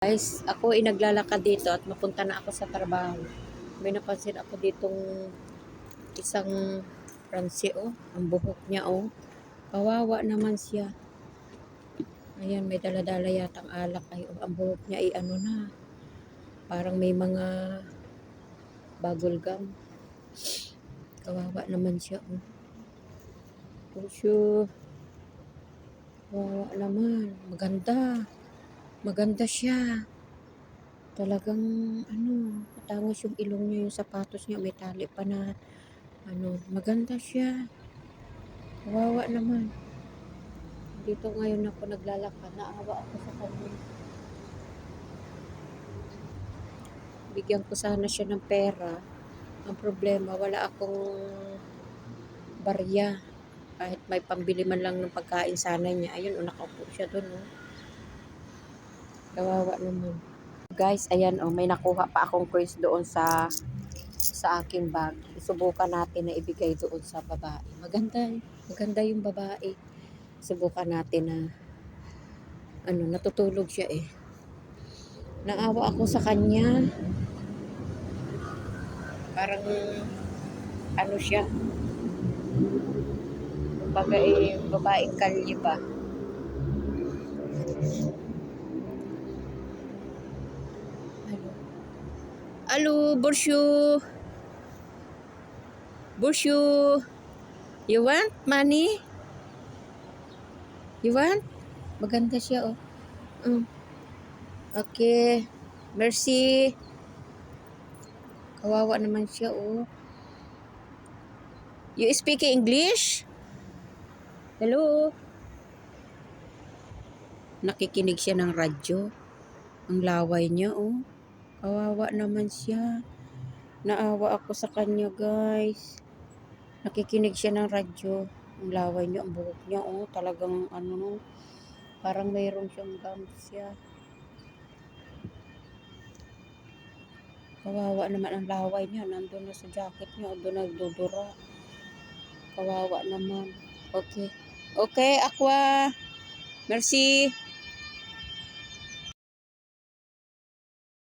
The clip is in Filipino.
Guys, ako ay naglalakad dito at mapunta na ako sa trabaho. May napansin ako ditong isang Francie, oh. Ang buhok niya, oh. Kawawa naman siya. Ayan, may daladala yatang alak. Ay, oh, ang buhok niya ay ano na. Parang may mga bubble gum. Kawawa naman siya, oh. Puso. Kawawa naman. Maganda. Maganda siya. Talagang patangos yung ilong niya, yung sapatos niya, may tali pa na maganda siya. Kawawa naman. Dito ngayon ako naglalakad, naawa ako sa kanya. Bigyan ko sana siya ng pera. Ang problema, wala akong barya. Kahit may pambili man lang ng pagkain sana niya. Ayun, nakaupo siya doon. Kawawa naman. Guys, ayan, may nakuha pa akong coins doon sa aking bag. Subukan natin na ibigay doon sa babae. Maganda yung babae. Subukan natin na natutulog siya eh. Naawa ako sa kanya. Parang siya. Kumbaga babaeng kalye ba. Alo, Borsyo. Borsyo. You want money? You want? Maganda siya, oh. Okay. Merci. Kawawa naman siya, oh. You speak English? Hello? Nakikinig siya ng radyo. Ang laway niya, oh. Kawawa naman siya. Naawa ako sa kanya, guys. Nakikinig siya ng radyo. Ang laway niya, ang buhok niya, oh. Talagang, parang mayroon siyang gums siya. Kawawa naman ang laway niya. Nandun na sa jacket niya. Doon nagdudura. Kawawa naman. Okay. Okay, Aqua. Merci.